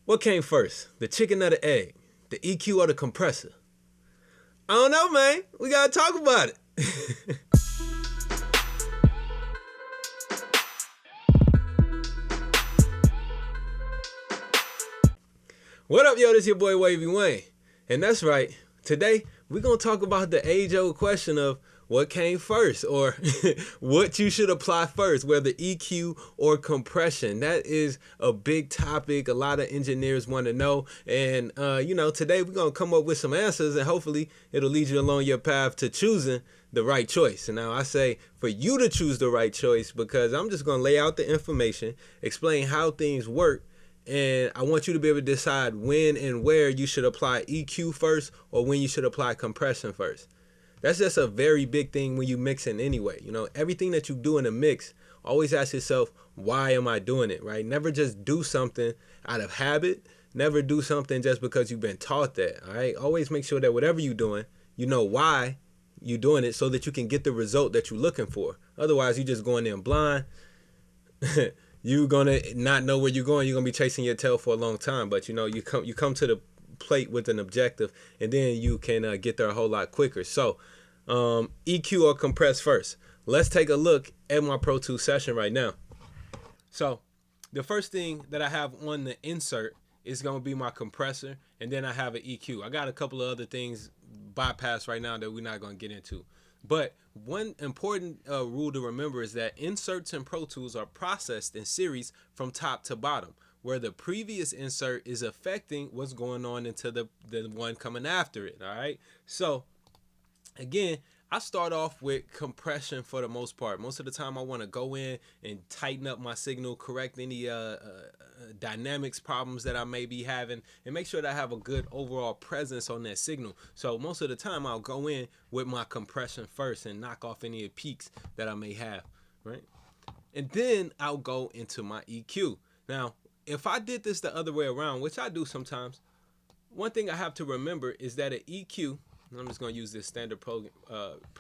What came first, the chicken or the egg? The EQ or the compressor? I don't know, man. We gotta talk about it. What up, yo? This your boy Wavy Wayne. And that's right. Today, we're gonna talk about the age-old question of what came first, or what you should apply first, whether EQ or compression. That is a big topic. A lot of engineers want to know. And, today we're going to come up with some answers, and hopefully it'll lead you along your path to choosing the right choice. And now I say for you to choose the right choice, because I'm just going to lay out the information, explain how things work, and I want you to be able to decide when and where you should apply EQ first or when you should apply compression first. That's just a very big thing when you mixing anyway. You know, everything that you do in a mix, always ask yourself, why am I doing it, right? Never just do something out of habit. Never do something just because you've been taught that, all right? Always make sure that whatever you're doing, you know why you're doing it so that you can get the result that you're looking for. Otherwise, you're just going in blind. You're going to not know where you're going. You're going to be chasing your tail for a long time. But, you know, you come to the plate with an objective, and then you can get there a whole lot quicker. So EQ or compress first. Let's take a look at my Pro Tools session right now. So the first thing that I have on the insert is going to be my compressor, and then I have an EQ. I got a couple of other things bypassed right now that we're not going to get into. But one important rule to remember is that inserts in Pro Tools are processed in series from top to bottom, where the previous insert is affecting what's going on into the one coming after it, all right? So, again, I start off with compression for the most part. Most of the time I want to go in and tighten up my signal, correct any dynamics problems that I may be having, and make sure that I have a good overall presence on that signal. So most of the time I'll go in with my compression first and knock off any peaks that I may have, right? And then I'll go into my EQ. Now, if I did this the other way around, which I do sometimes, one thing I have to remember is that an EQ, I'm just going to use this standard Pro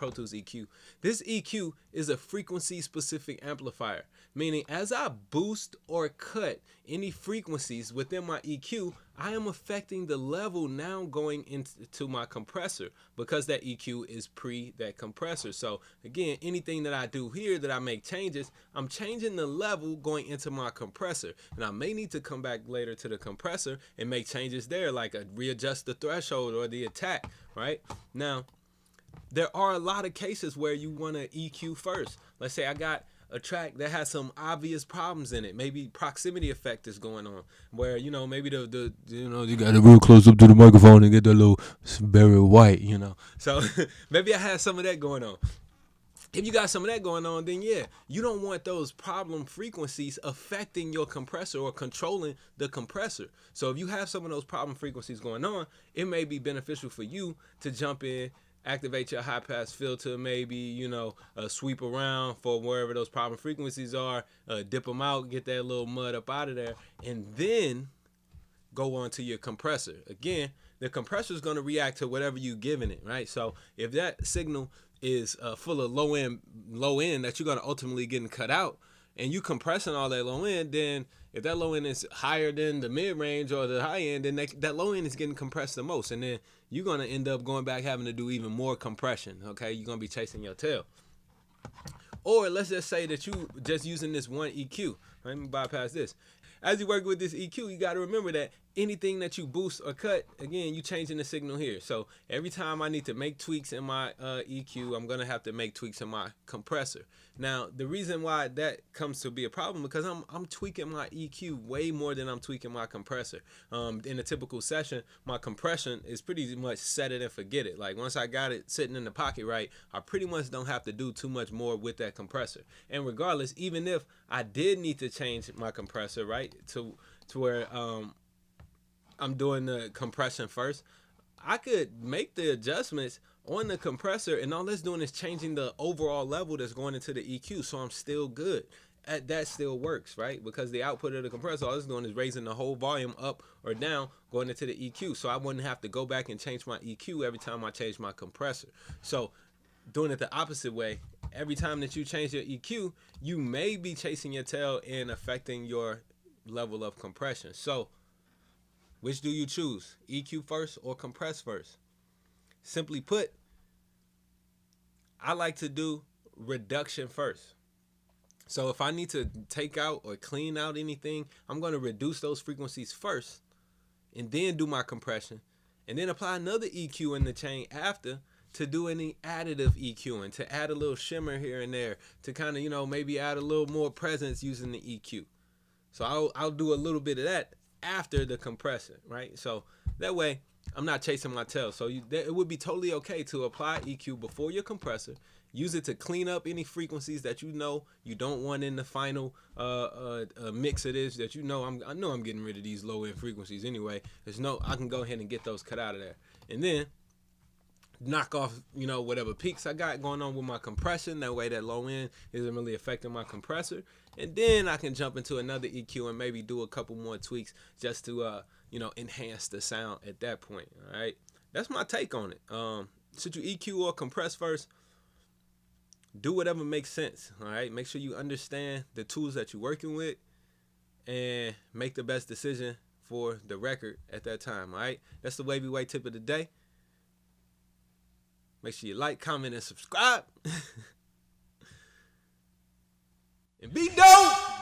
Tools EQ. This EQ is a frequency-specific amplifier, meaning as I boost or cut any frequencies within my EQ, I am affecting the level now going into my compressor, because that EQ is pre that compressor. So again, anything that I do here that I make changes, I'm changing the level going into my compressor. And I may need to come back later to the compressor and make changes there, like readjust the threshold or the attack, right? Now, there are a lot of cases where you want to EQ first. Let's say I got a track that has some obvious problems in it. Maybe proximity effect is going on, where, you know, maybe you got to real close up to the microphone and get that little Barry White, you know. So maybe I have some of that going on. If you got some of that going on, then yeah, you don't want those problem frequencies affecting your compressor or controlling the compressor. So if you have some of those problem frequencies going on, it may be beneficial for you to jump in, activate your high pass filter, maybe, sweep around for wherever those problem frequencies are, dip them out, get that little mud up out of there, and then go on to your compressor. Again, the compressor is going to react to whatever you're giving it, right? So if that signal is full of low end that you're going to ultimately get cut out, and you compressing all that low end, then if that low end is higher than the mid range or the high end, then that low end is getting compressed the most, and then you're going to end up going back having to do even more compression, okay? You're going to be chasing your tail. Or let's just say that you just using this one EQ. Let me bypass this. As you work with this EQ, you got to remember that anything that you boost or cut, again, you changing the signal here. So every time I need to make tweaks in my EQ, I'm going to have to make tweaks in my compressor. Now, the reason why that comes to be a problem, because I'm tweaking my EQ way more than I'm tweaking my compressor. In a typical session, my compression is pretty much set it and forget it. Like once I got it sitting in the pocket right, I pretty much don't have to do too much more with that compressor. And regardless, even if I did need to change my compressor, right, to where I'm doing the compression first, I could make the adjustments on the compressor, and all that's doing is changing the overall level that's going into the EQ, so I'm still good. That still works, right? Because the output of the compressor, all it's doing is raising the whole volume up or down going into the EQ, so I wouldn't have to go back and change my EQ every time I change my compressor. So doing it the opposite way, every time that you change your EQ, you may be chasing your tail and affecting your level of compression. So Which do you choose? EQ first or compress first? Simply put, I like to do reduction first. So if I need to take out or clean out anything, I'm going to reduce those frequencies first and then do my compression and then apply another EQ in the chain after to do any additive EQing, to add a little shimmer here and there, to kind of, maybe add a little more presence using the EQ. So I'll do a little bit of that after the compressor, right? So that way I'm not chasing my tail. So it would be totally okay to apply EQ before your compressor. Use it to clean up any frequencies that you don't want in the final mix of this. That I know I'm getting rid of these low end frequencies anyway. I can go ahead and get those cut out of there, and then knock off whatever peaks I got going on with my compression. That way that low end isn't really affecting my compressor, and then I can jump into another EQ and maybe do a couple more tweaks just to enhance the sound at that point. All right, that's my take on it. Should you EQ or compress first? Do whatever makes sense. All right, make sure you understand the tools that you're working with and make the best decision for the record at that time. All right, that's the Wavy Way tip of the day. Make sure you like, comment, and subscribe. And be dope!